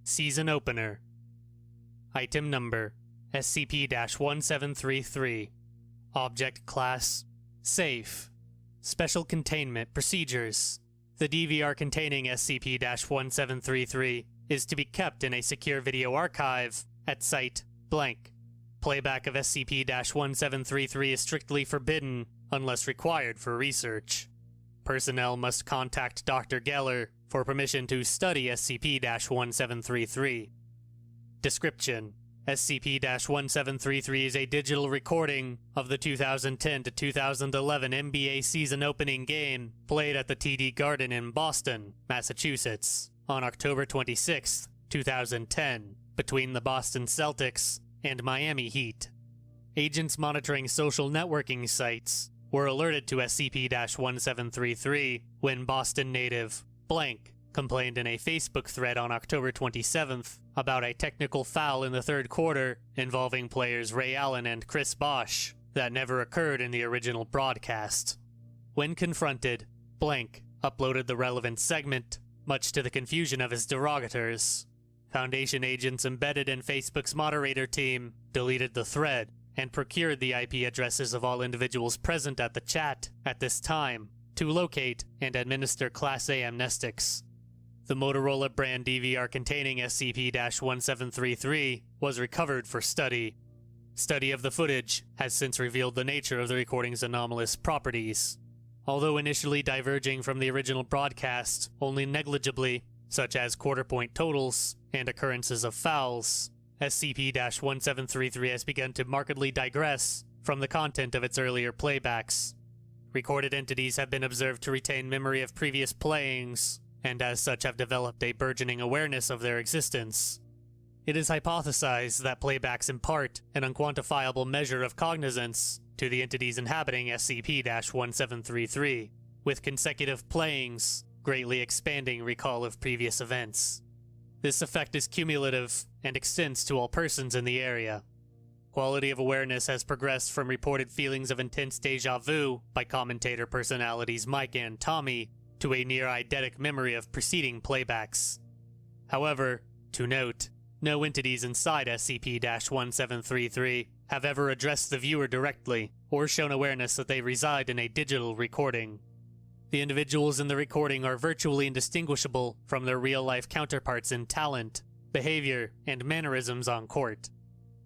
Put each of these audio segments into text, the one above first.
Season Opener. Item Number SCP-1733. Object Class Safe. Special Containment Procedures. The DVR containing SCP-1733 is to be kept in a secure video archive at Site blank. Playback of SCP-1733 is strictly forbidden unless required for research. Personnel must contact Dr. Geller for permission to study SCP-1733. Description: SCP-1733 is a digital recording of the 2010 to 2011 NBA season opening game played at the TD Garden in Boston, Massachusetts, on October 26, 2010, between the Boston Celtics and Miami Heat. Agents monitoring social networking sites were alerted to SCP-1733 when Boston native blank complained in a Facebook thread on October 27th about a technical foul in the third quarter involving players Ray Allen and Chris Bosh that never occurred in the original broadcast. When confronted, blank uploaded the relevant segment, much to the confusion of his derogators. Foundation agents embedded in Facebook's moderator team deleted the thread and procured the IP addresses of all individuals present at the chat at this time to locate and administer Class A amnestics. The Motorola brand DVR containing SCP-1733 was recovered for study. Study of the footage has since revealed the nature of the recording's anomalous properties. Although initially diverging from the original broadcast only negligibly, such as quarter-point totals and occurrences of fouls, SCP-1733 has begun to markedly digress from the content of its earlier playbacks. Recorded entities have been observed to retain memory of previous playings, and as such have developed a burgeoning awareness of their existence. It is hypothesized that playbacks impart an unquantifiable measure of cognizance to the entities inhabiting SCP-1733, with consecutive playings greatly expanding recall of previous events. This effect is cumulative and extends to all persons in the area. Quality of awareness has progressed from reported feelings of intense deja vu by commentator personalities Mike and Tommy to a near-eidetic memory of preceding playbacks. However, to note, no entities inside SCP-1733 have ever addressed the viewer directly or shown awareness that they reside in a digital recording. The individuals in the recording are virtually indistinguishable from their real-life counterparts in talent, behavior, and mannerisms on court.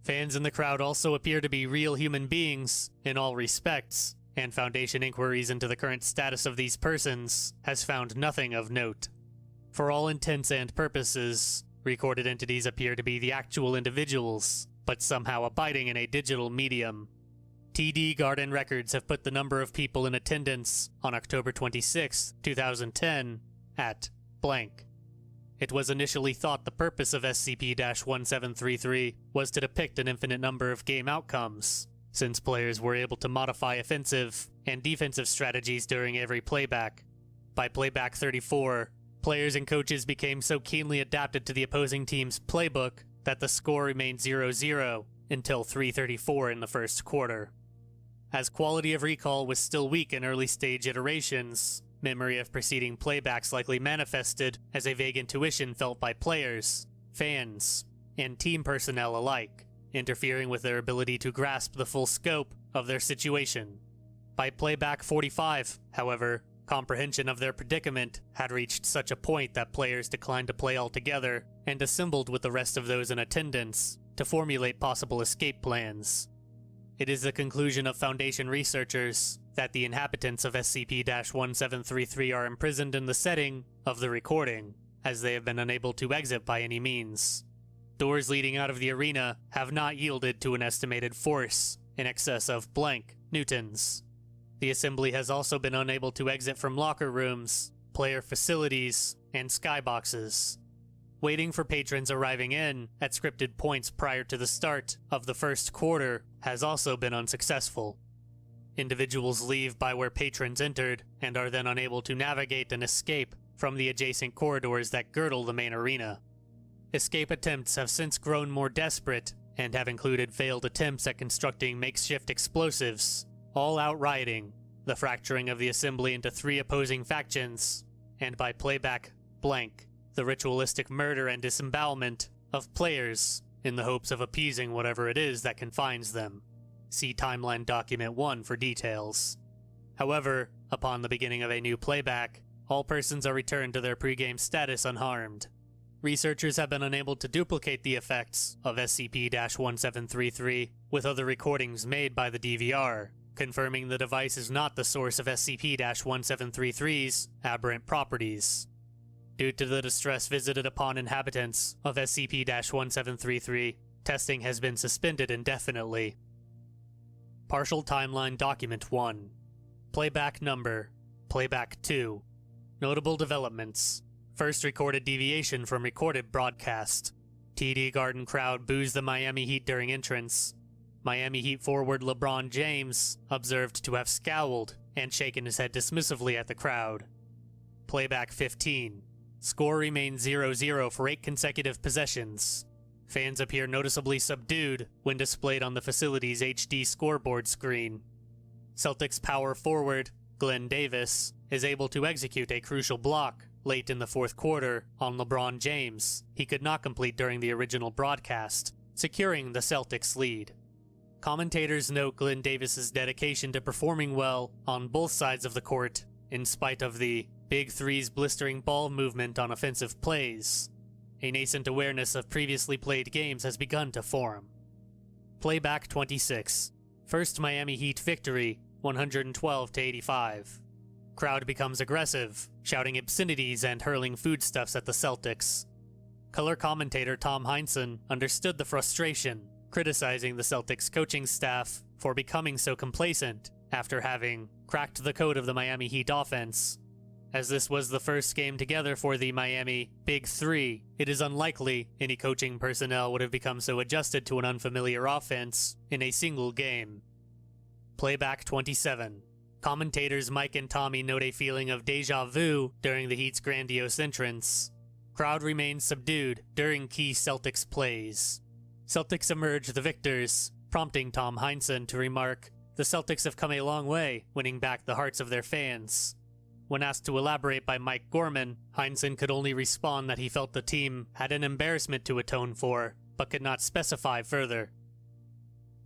Fans in the crowd also appear to be real human beings in all respects, and Foundation inquiries into the current status of these persons has found nothing of note. For all intents and purposes, recorded entities appear to be the actual individuals, but somehow abiding in a digital medium. TD Garden records have put the number of people in attendance on October 26, 2010 at blank. It was initially thought the purpose of SCP-1733 was to depict an infinite number of game outcomes, since players were able to modify offensive and defensive strategies during every playback. By playback 34, players and coaches became so keenly adapted to the opposing team's playbook that the score remained 0-0 until 3:34 in the first quarter. As quality of recall was still weak in early-stage iterations, memory of preceding playbacks likely manifested as a vague intuition felt by players, fans, and team personnel alike, interfering with their ability to grasp the full scope of their situation. By playback 45, however, comprehension of their predicament had reached such a point that players declined to play altogether and assembled with the rest of those in attendance to formulate possible escape plans. It is the conclusion of Foundation researchers that the inhabitants of SCP-1733 are imprisoned in the setting of the recording, as they have been unable to exit by any means. Doors leading out of the arena have not yielded to an estimated force in excess of blank newtons. The assembly has also been unable to exit from locker rooms, player facilities, and skyboxes. Waiting for patrons arriving in at scripted points prior to the start of the first quarter has also been unsuccessful. Individuals leave by where patrons entered and are then unable to navigate and escape from the adjacent corridors that girdle the main arena. Escape attempts have since grown more desperate and have included failed attempts at constructing makeshift explosives, all-out rioting, the fracturing of the assembly into 3 opposing factions, and by playback blank, the ritualistic murder and disembowelment of players in the hopes of appeasing whatever it is that confines them. See Timeline Document 1 for details. However, upon the beginning of a new playback, all persons are returned to their pregame status unharmed. Researchers have been unable to duplicate the effects of SCP-1733 with other recordings made by the DVR, confirming the device is not the source of SCP-1733's aberrant properties. Due to the distress visited upon inhabitants of SCP-1733, testing has been suspended indefinitely. Partial Timeline Document 1. Playback Number Playback 2. Notable developments. First recorded deviation from recorded broadcast. TD Garden crowd boos the Miami Heat during entrance. Miami Heat forward LeBron James observed to have scowled and shaken his head dismissively at the crowd. Playback 15. Score remains 0-0 for 8 consecutive possessions. Fans appear noticeably subdued when displayed on the facility's HD scoreboard screen. Celtics power forward Glenn Davis is able to execute a crucial block late in the fourth quarter on LeBron James he could not complete during the original broadcast, securing the Celtics' lead. Commentators note Glenn Davis's dedication to performing well on both sides of the court, in spite of the Big Three's blistering ball movement on offensive plays. A nascent awareness of previously played games has begun to form. Playback 26. First Miami Heat victory, 112-85. Crowd becomes aggressive, shouting obscenities and hurling foodstuffs at the Celtics. Color commentator Tom Heinsohn understood the frustration, criticizing the Celtics coaching staff for becoming so complacent after having cracked the code of the Miami Heat offense. As this was the first game together for the Miami Big Three, it is unlikely any coaching personnel would have become so adjusted to an unfamiliar offense in a single game. Playback 27. Commentators Mike and Tommy note a feeling of deja vu during the Heat's grandiose entrance. Crowd remains subdued during key Celtics plays. Celtics emerge the victors, prompting Tom Heinsohn to remark, "The Celtics have come a long way, winning back the hearts of their fans." When asked to elaborate by Mike Gorman, Heinsohn could only respond that he felt the team had an embarrassment to atone for, but could not specify further.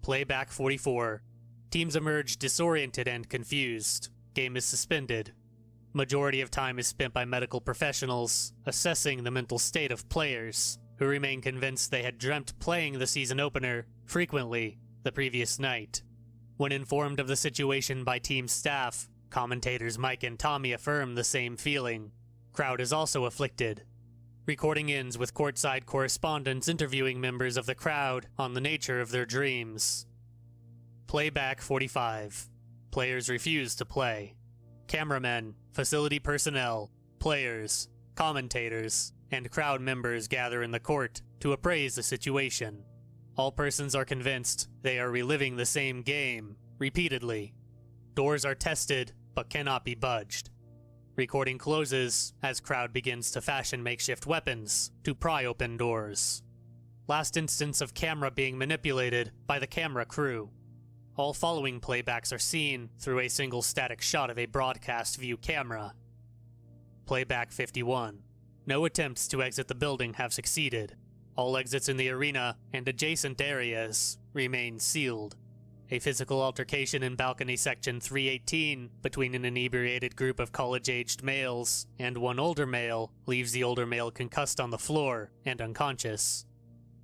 Playback 44. Teams emerge disoriented and confused. Game is suspended. Majority of time is spent by medical professionals assessing the mental state of players, who remain convinced they had dreamt playing the season opener frequently the previous night. When informed of the situation by team staff, commentators Mike and Tommy affirm the same feeling. Crowd is also afflicted. Recording ends with courtside correspondents interviewing members of the crowd on the nature of their dreams. Playback 45. Players refuse to play. Cameramen, facility personnel, players, commentators, and crowd members gather in the court to appraise the situation. All persons are convinced they are reliving the same game repeatedly. Doors are tested but cannot be budged. Recording closes as crowd begins to fashion makeshift weapons to pry open doors. Last instance of camera being manipulated by the camera crew. All following playbacks are seen through a single static shot of a broadcast view camera. Playback 51. No attempts to exit the building have succeeded. All exits in the arena and adjacent areas remain sealed. A physical altercation in balcony section 318 between an inebriated group of college-aged males and one older male leaves the older male concussed on the floor and unconscious.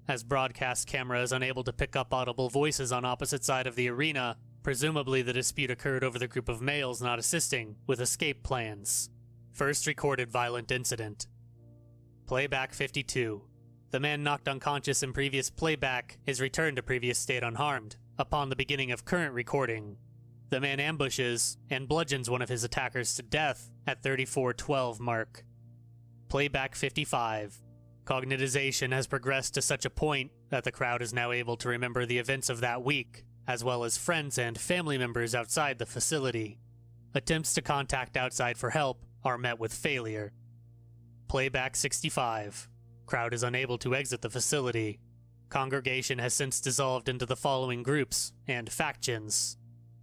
As broadcast camera is unable to pick up audible voices on opposite side of the arena, presumably the dispute occurred over the group of males not assisting with escape plans. First recorded violent incident. Playback 52. The man knocked unconscious in previous playback is returned to previous state unharmed upon the beginning of current recording. The man ambushes and bludgeons one of his attackers to death at 34:12 mark. Playback 55. Cognitization has progressed to such a point that the crowd is now able to remember the events of that week, as well as friends and family members outside the facility. Attempts to contact outside for help are met with failure. Playback 65. Crowd is unable to exit the facility. Congregation has since dissolved into the following groups and factions: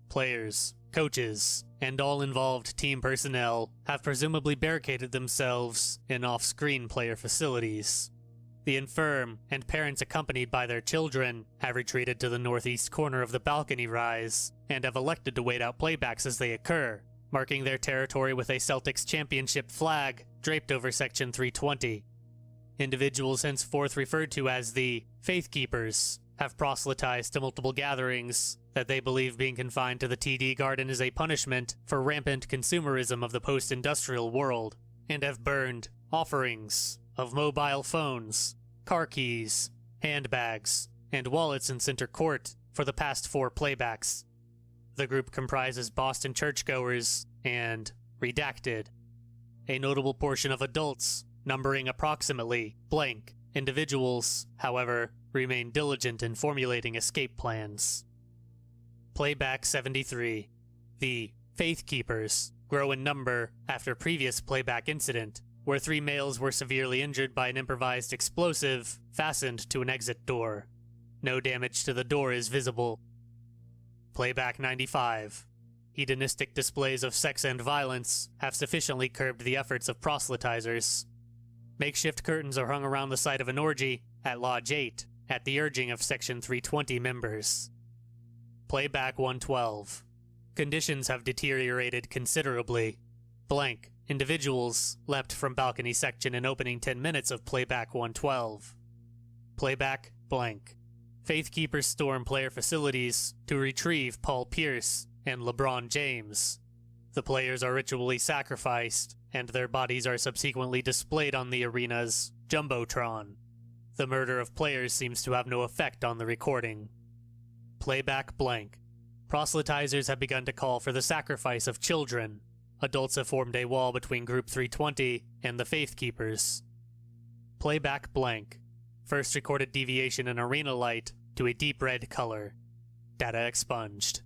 players, coaches, and all involved team personnel have presumably barricaded themselves in off-screen player facilities. The infirm and parents accompanied by their children have retreated to the northeast corner of the balcony rise and have elected to wait out playbacks as they occur, marking their territory with a Celtics championship flag draped over Section 320. Individuals henceforth referred to as the Faith Keepers have proselytized to multiple gatherings that they believe being confined to the TD Garden is a punishment for rampant consumerism of the post-industrial world, and have burned offerings of mobile phones, car keys, handbags, and wallets in Center Court for the past 4 playbacks. The group comprises Boston churchgoers and redacted. A notable portion of adults, numbering approximately blank individuals, however, remain diligent in formulating escape plans. Playback 73. The Faith Keepers grow in number after previous playback incident, where 3 males were severely injured by an improvised explosive fastened to an exit door. No damage to the door is visible. Playback 95. Hedonistic displays of sex and violence have sufficiently curbed the efforts of proselytizers. Makeshift curtains are hung around the site of an orgy at Lodge 8 at the urging of Section 320 members. Playback 112. Conditions have deteriorated considerably. Blank individuals leapt from balcony section in opening 10 minutes of Playback 112. Playback blank. Faith Keepers storm player facilities to retrieve Paul Pierce and LeBron James. The players are ritually sacrificed, and their bodies are subsequently displayed on the arena's Jumbotron. The murder of players seems to have no effect on the recording. Playback blank. Proselytizers have begun to call for the sacrifice of children. Adults have formed a wall between Group 320 and the Faith Keepers. Playback blank. First recorded deviation in arena light to a deep red color. Data expunged.